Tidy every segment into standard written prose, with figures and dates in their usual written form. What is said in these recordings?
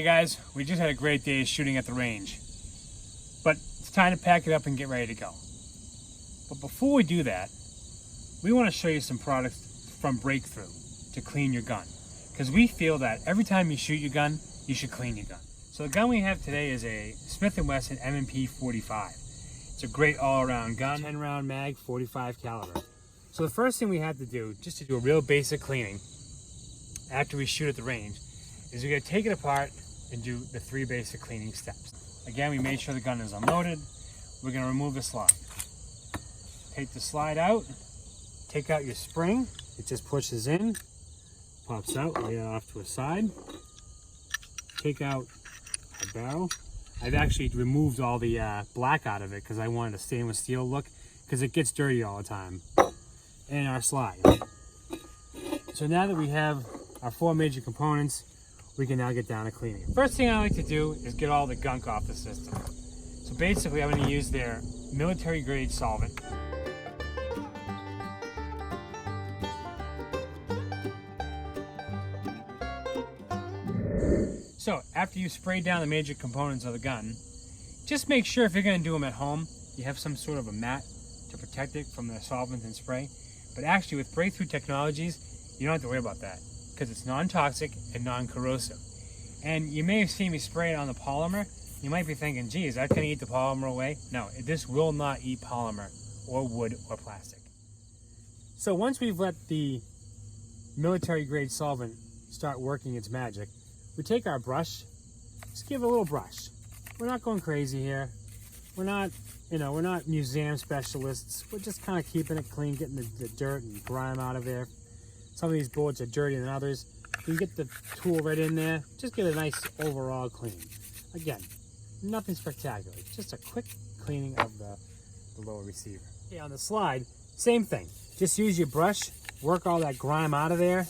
Hey guys, we just had a great day shooting at the range, but it's time to pack it up and get ready to go. But before we do that, we want to show you some products from Breakthrough to clean your gun, because we feel that every time you shoot your gun, you should clean your gun. So the gun we have today is a Smith and Wesson M&P 45. It's a great all-around gun, 10-round mag, 45 caliber. So the first thing we have to do, just to do a real basic cleaning after we shoot at the range, is we're going to take it apart and do the 3 basic cleaning steps. Again, we made sure the gun is unloaded. We're going to remove the slide. Take the slide out, take out your spring. It just pushes in, pops out, lay it off to a side. Take out our barrel. I've actually removed all the black out of it because I wanted a stainless steel look, because it gets dirty all the time. And our slide. So now that we have our 4 major components, we can now get down to cleaning. First thing I like to do is get all the gunk off the system. So basically I'm going to use their military grade solvent. So after you spray down the major components of the gun, just make sure if you're going to do them at home, you have some sort of a mat to protect it from the solvent and spray. But actually with Breakthrough Technologies, you don't have to worry about that, because it's non-toxic and non-corrosive. And you may have seen me spray it on the polymer. You might be thinking, geez, that's going to eat the polymer away. No, this will not eat polymer or wood or plastic. So once we've let the military grade solvent start working its magic, we take our brush, just give it a little brush. We're not going crazy here. We're not, we're not museum specialists. We're just kind of keeping it clean, getting the dirt and grime out of there. Some of these bullets are dirtier than others. You get the tool right in there, just get a nice overall clean. Again, nothing spectacular, just a quick cleaning of the lower receiver. Okay, on the slide, same thing. Just use your brush, work all that grime out of there,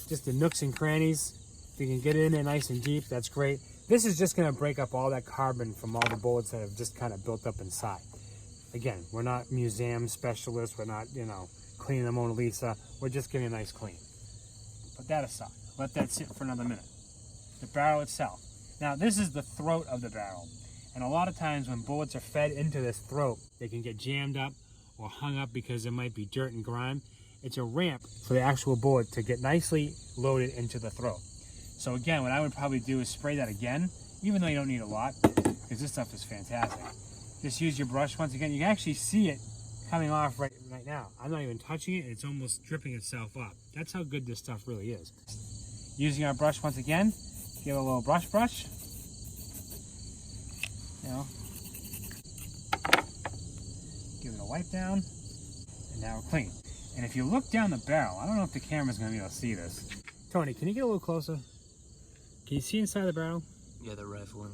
just the nooks and crannies. If you can get it in there nice and deep, that's great. This is just gonna break up all that carbon from all the bullets that have just kind of built up inside. Again, we're not museum specialists, we're not, cleaning the Mona Lisa, we're just getting a nice clean. Put that aside, let that sit for another minute. The barrel itself. Now this is the throat of the barrel, and a lot of times when bullets are fed into this throat, they can get jammed up or hung up because there might be dirt and grime. It's a ramp for the actual bullet to get nicely loaded into the throat. So again, what I would probably do is spray that again, even though you don't need a lot, because this stuff is fantastic. Just use your brush once again. You can actually see it coming off right now. I'm not even touching it, it's almost dripping itself up. That's how good this stuff really is. Using our brush once again, give it a little brush. Give it a wipe down, and now we're clean. And if you look down the barrel, I don't know if the camera's gonna be able to see this. Tony, can you get a little closer? Can you see inside the barrel? Yeah, the rifling.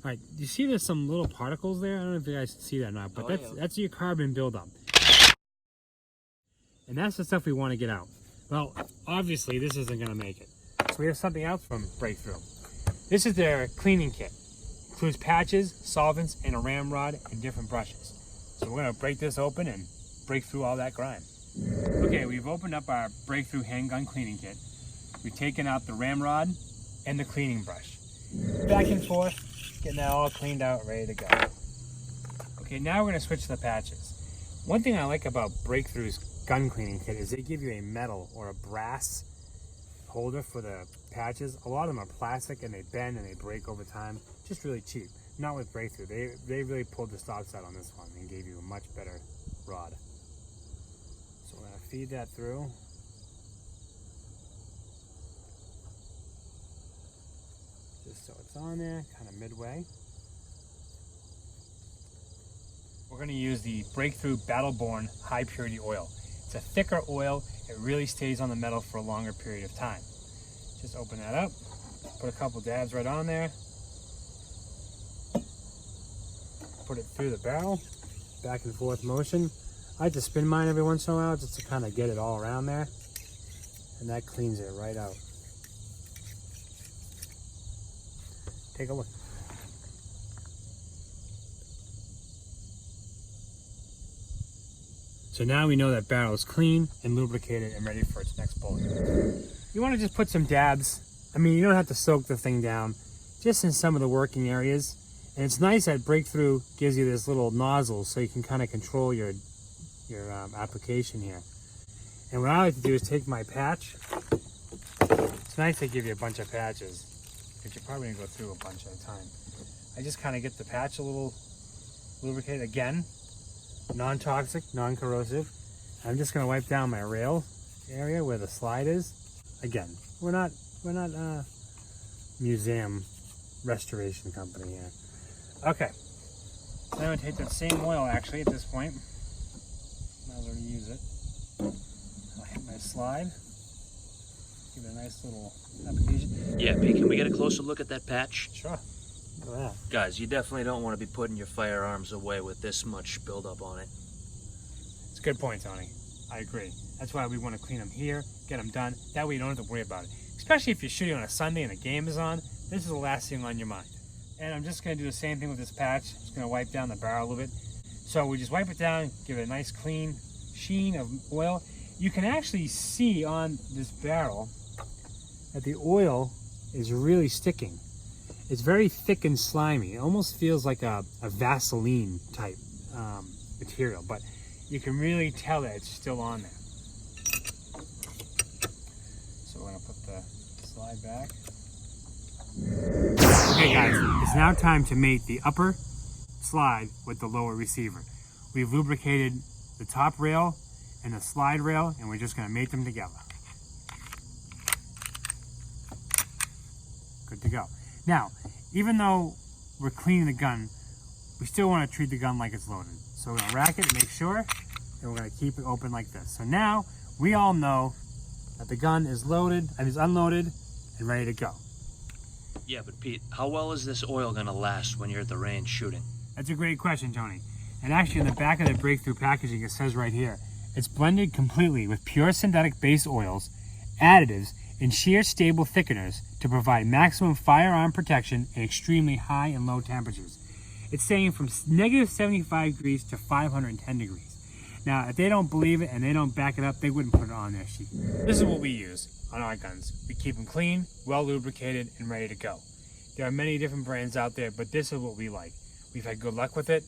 All right, you see there's some little particles there? I don't know if you guys see that or not, but that's your carbon buildup. And that's the stuff we want to get out. Well, obviously this isn't going to make it. So we have something else from Breakthrough. This is their cleaning kit. Includes patches, solvents, and a ramrod and different brushes. So we're going to break this open and break through all that grime. Okay, we've opened up our Breakthrough handgun cleaning kit. We've taken out the ramrod and the cleaning brush. Back and forth, getting that all cleaned out, ready to go. Okay, now we're going to switch to the patches. One thing I like about Breakthrough's gun cleaning kit is they give you a metal or a brass holder for the patches. A lot of them are plastic and they bend and they break over time. Just really cheap. Not with Breakthrough. They really pulled the stops out on this one and gave you a much better rod. So we're going to feed that through. Just so it's on there, kind of midway. We're going to use the Breakthrough Battleborn High Purity Oil. It's a thicker oil, it really stays on the metal for a longer period of time. Just open that up, put a couple dabs right on there, put it through the barrel, back and forth motion. I like to spin mine every once in a while just to kind of get it all around there, and that cleans it right out. Take a look. So now we know that barrel is clean and lubricated and ready for its next bullet. You want to just put some dabs. I mean, you don't have to soak the thing down. just in some of the working areas. And it's nice that Breakthrough gives you this little nozzle so you can kind of control your application here. And what I like to do is take my patch. It's nice they give you a bunch of patches, but you're probably gonna go through a bunch at a time. I just kind of get the patch a little lubricated, again, non-toxic, non-corrosive. I'm just gonna wipe down my rail area where the slide is. Again, we're not museum restoration company here. Okay, then I'm gonna take that same oil actually at this point. Might as well use it. I'll hit my slide. Give it a nice little application. Yeah, Pete, can we get a closer look at that patch? Sure. Look at that. Guys, you definitely don't want to be putting your firearms away with this much buildup on it. It's a good point, Tony. I agree. That's why we want to clean them here, get them done. That way you don't have to worry about it. Especially if you're shooting on a Sunday and a game is on, this is the last thing on your mind. And I'm just going to do the same thing with this patch. Just going to wipe down the barrel a little bit. So we just wipe it down, give it a nice clean sheen of oil. You can actually see on this barrel that the oil is really sticking. It's very thick and slimy. It almost feels like a Vaseline type material, but you can really tell that it's still on there. So we're gonna put the slide back. Okay guys, it's now time to mate the upper slide with the lower receiver. We've lubricated the top rail and the slide rail, and we're just gonna mate them together. Good to go. Now, even though we're cleaning the gun, we still want to treat the gun like it's loaded. So we're going to rack it, make sure, and we're going to keep it open like this. So now we all know that the gun is loaded, and is unloaded, and ready to go. Yeah, but Pete, how well is this oil going to last when you're at the range shooting? That's a great question, Tony. And actually, in the back of the Breakthrough packaging, it says right here, it's blended completely with pure synthetic base oils, additives, and shear stable thickeners to provide maximum firearm protection in extremely high and low temperatures. It's saying from negative 75 degrees to 510 degrees. Now, if they don't believe it and they don't back it up, they wouldn't put it on their sheet. This is what we use on our guns. We keep them clean, well lubricated, and ready to go. There are many different brands out there, but this is what we like. We've had good luck with it.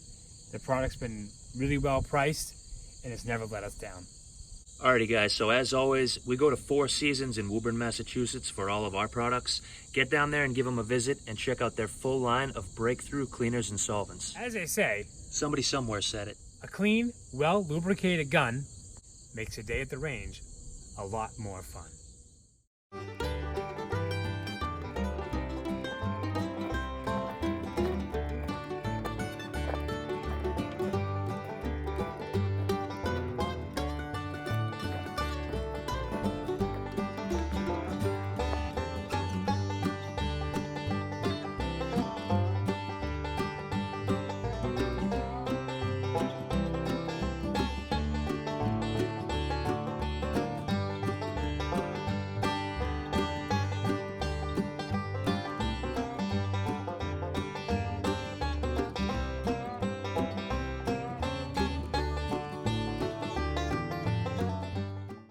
The product's been really well priced, and it's never let us down. Alrighty guys, so as always, we go to Four Seasons in Woburn, Massachusetts for all of our products. Get down there and give them a visit and check out their full line of Breakthrough cleaners and solvents. As they say, somebody somewhere said it. A clean, well lubricated gun makes a day at the range a lot more fun.